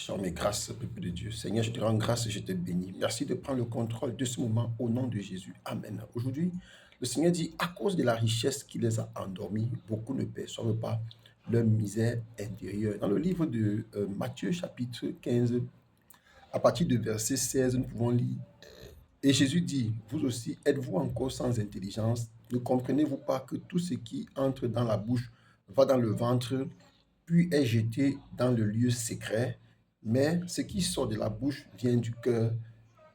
Je mes grâces, peuple de Dieu. Seigneur, je te rends grâce et je te bénis. Merci de prendre le contrôle de ce moment au nom de Jésus. Amen. Aujourd'hui, le Seigneur dit, à cause de la richesse qui les a endormis, beaucoup ne perçoivent pas leur misère intérieure. Dans le livre de Matthieu, chapitre 15, à partir de verset 16, nous pouvons lire. Et Jésus dit, vous aussi, êtes-vous encore sans intelligence? Ne comprenez-vous pas que tout ce qui entre dans la bouche va dans le ventre, puis est jeté dans le lieu secret? Mais ce qui sort de la bouche vient du cœur,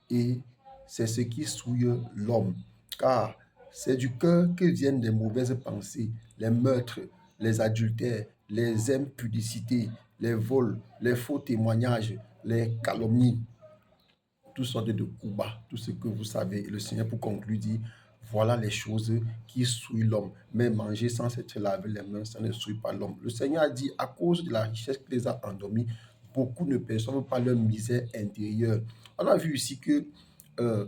et c'est ce qui souille l'homme. Car c'est du cœur que viennent les mauvaises pensées, les meurtres, les adultères, les impudicités, les vols, les faux témoignages, les calomnies, toutes sortes de coups bas, tout ce que vous savez. Et le Seigneur, pour conclure, dit, voilà les choses qui souillent l'homme. Mais manger sans s'être lavé les mains, ça ne souille pas l'homme. Le Seigneur a dit, à cause de la richesse qui les a endormis, beaucoup ne perçoivent pas leur misère intérieure. On a vu ici que euh,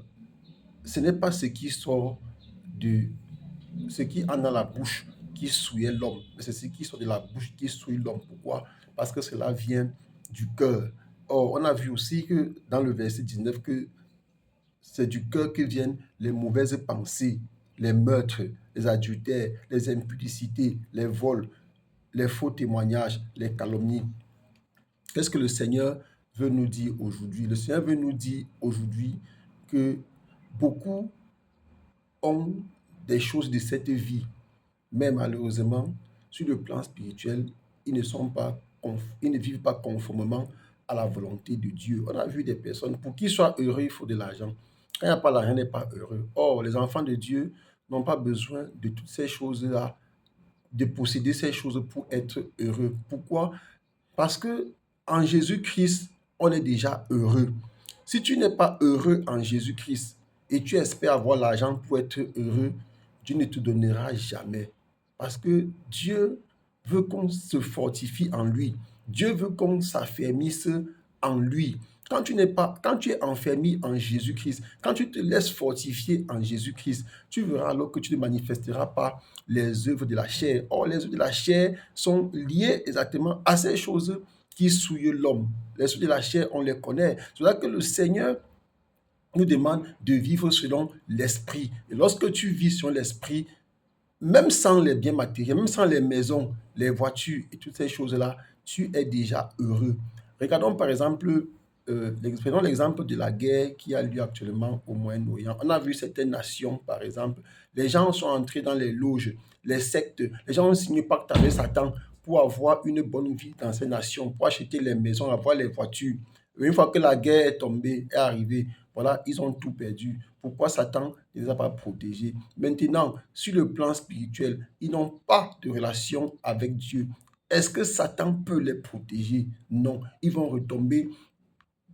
ce n'est pas ce qui sort de ce qui en a la bouche qui souillait l'homme, mais c'est ce qui sort de la bouche qui souille l'homme. Pourquoi? Parce que cela vient du cœur. Or, on a vu aussi que dans le verset 19 que c'est du cœur que viennent les mauvaises pensées, les meurtres, les adultères, les impudicités, les vols, les faux témoignages, les calomnies. Qu'est-ce que le Seigneur veut nous dire aujourd'hui? Le Seigneur veut nous dire aujourd'hui que beaucoup ont des choses de cette vie, mais malheureusement, sur le plan spirituel, ils ne vivent pas conformément à la volonté de Dieu. On a vu des personnes, pour qu'ils soient heureux, il faut de l'argent. Quand il n'y a pas l'argent, on n'est pas heureux. Or, les enfants de Dieu n'ont pas besoin de toutes ces choses-là, de posséder ces choses pour être heureux. Pourquoi? Parce que en Jésus-Christ, on est déjà heureux. Si tu n'es pas heureux en Jésus-Christ et tu espères avoir l'argent pour être heureux, Dieu ne te donnera jamais. Parce que Dieu veut qu'on se fortifie en lui. Dieu veut qu'on s'affermisse en lui. Quand tu es enfermé en Jésus-Christ, quand tu te laisses fortifier en Jésus-Christ, tu verras alors que tu ne manifesteras pas les œuvres de la chair. Or, les œuvres de la chair sont liées exactement à ces choses qui souillent l'homme. Les œuvres de la chair, on les connaît. C'est là que le Seigneur nous demande de vivre selon l'esprit. Et lorsque tu vis selon l'esprit, même sans les biens matériels, même sans les maisons, les voitures et toutes ces choses-là, tu es déjà heureux. Regardons par exemple, prenons l'exemple de la guerre qui a lieu actuellement au Moyen-Orient. On a vu certaines nations, par exemple, les gens sont entrés dans les loges, les sectes, les gens ont signé pacte avec Satan pour avoir une bonne vie dans ces nations, pour acheter les maisons, avoir les voitures. Une fois que la guerre est tombée, est arrivée, voilà, ils ont tout perdu. Pourquoi Satan ne les a pas protégés? Maintenant, sur le plan spirituel, ils n'ont pas de relation avec Dieu. Est-ce que Satan peut les protéger? Non, ils vont retomber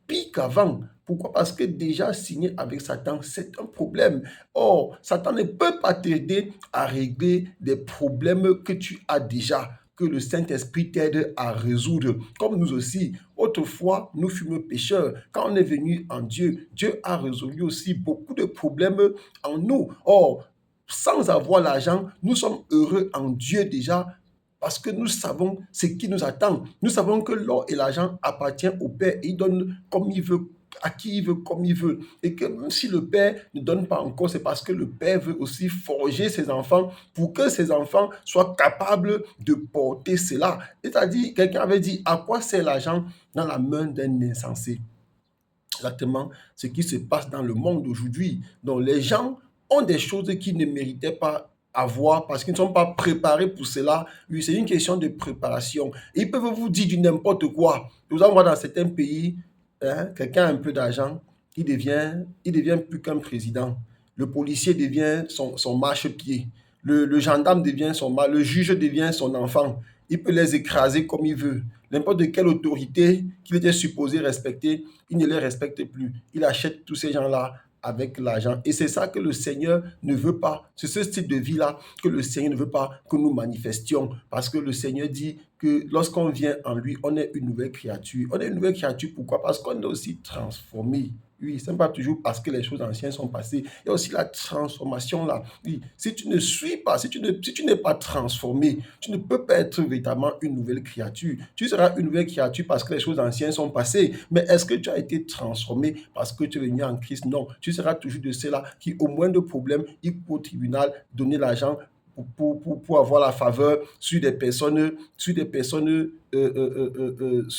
pire qu'avant. Pourquoi? Parce que déjà signé avec Satan, c'est un problème. Or, Satan ne peut pas t'aider à régler des problèmes que tu as déjà, que le Saint-Esprit t'aide à résoudre. Comme nous aussi, autrefois, nous fûmes pécheurs. Quand on est venu en Dieu, Dieu a résolu aussi beaucoup de problèmes en nous. Or, sans avoir l'argent, nous sommes heureux en Dieu déjà parce que nous savons ce qui nous attend. Nous savons que l'or et l'argent appartiennent au Père et il donne comme il veut, à qui il veut, comme il veut. Et que même si le Père ne donne pas encore, c'est parce que le Père veut aussi forger ses enfants pour que ses enfants soient capables de porter cela. C'est-à-dire, quelqu'un avait dit, à quoi sert l'argent dans la main d'un insensé? Exactement ce qui se passe dans le monde aujourd'hui. Donc, les gens ont des choses qu'ils ne méritaient pas avoir parce qu'ils ne sont pas préparés pour cela. Oui, c'est une question de préparation. Ils peuvent vous dire du n'importe quoi. Nous allons voir dans certains pays, hein, quelqu'un a un peu d'argent, il devient plus qu'un président. Le policier devient son marchepied. Le gendarme devient le juge devient son enfant. Il peut les écraser comme il veut. N'importe quelle autorité qu'il était supposé respecter, il ne les respecte plus. Il achète tous ces gens-là avec l'argent. Et c'est ça que le Seigneur ne veut pas. C'est ce style de vie-là que le Seigneur ne veut pas que nous manifestions. Parce que le Seigneur dit que lorsqu'on vient en lui, on est une nouvelle créature. On est une nouvelle créature, pourquoi? Parce qu'on est aussi transformé. Oui, ce n'est pas toujours parce que les choses anciennes sont passées. Il y a aussi la transformation là. Oui, si tu ne suis pas, si tu n'es pas transformé, tu ne peux pas être véritablement une nouvelle créature. Tu seras une nouvelle créature parce que les choses anciennes sont passées. Mais est-ce que tu as été transformé parce que tu es venu en Christ? Non. Tu seras toujours de ceux-là qui, au moindre problème, ils courent au tribunal, donner l'argent pour avoir la faveur sur des personnes ce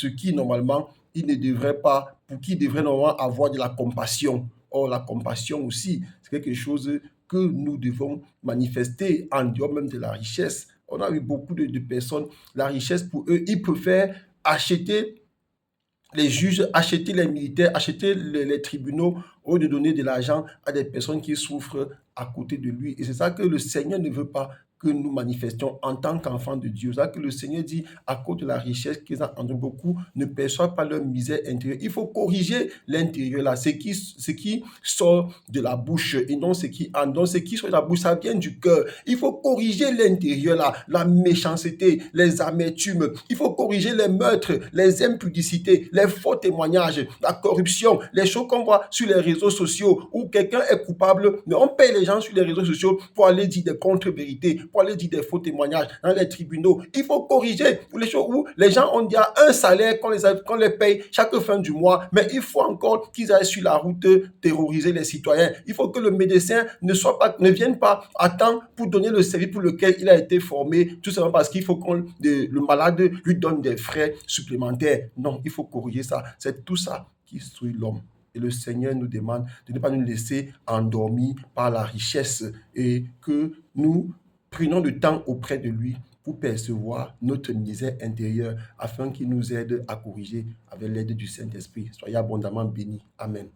qui normalement ils ne devraient pas, pour qui ils devraient normalement avoir de la compassion. Or, la compassion aussi, c'est quelque chose que nous devons manifester en dehors même de la richesse. On a eu beaucoup de personnes, la richesse pour eux, ils préfèrent acheter les juges, acheter les militaires, acheter les tribunaux, au lieu de donner de l'argent à des personnes qui souffrent à côté de lui. Et c'est ça que le Seigneur ne veut pas que nous manifestions en tant qu'enfants de Dieu. C'est ça que le Seigneur dit, à cause de la richesse qu'ils ont en beaucoup, ne perçoivent pas leur misère intérieure. Il faut corriger l'intérieur là, ce qui sort de la bouche et non ce qui entre. Donc ce qui sort de la bouche, ça vient du cœur. Il faut corriger l'intérieur là, la méchanceté, les amertumes. Il faut corriger les meurtres, les impudicités, les faux témoignages, la corruption, les choses qu'on voit sur les réseaux sociaux où quelqu'un est coupable, mais on paye les gens sur les réseaux sociaux pour aller dire des contre-vérités, pour aller dire des faux témoignages dans les tribunaux. Il faut corriger les choses où les gens ont déjà un salaire qu'on les paye chaque fin du mois, mais il faut encore qu'ils aillent sur la route terroriser les citoyens. Il faut que le médecin ne vienne pas à temps pour donner le service pour lequel il a été formé, tout simplement parce qu'il faut que le malade lui donne des frais supplémentaires. Non, il faut corriger ça. C'est tout ça qui souille l'homme. Et le Seigneur nous demande de ne pas nous laisser endormir par la richesse et que nous prenons le temps auprès de lui pour percevoir notre misère intérieure afin qu'il nous aide à corriger avec l'aide du Saint-Esprit. Soyez abondamment bénis. Amen.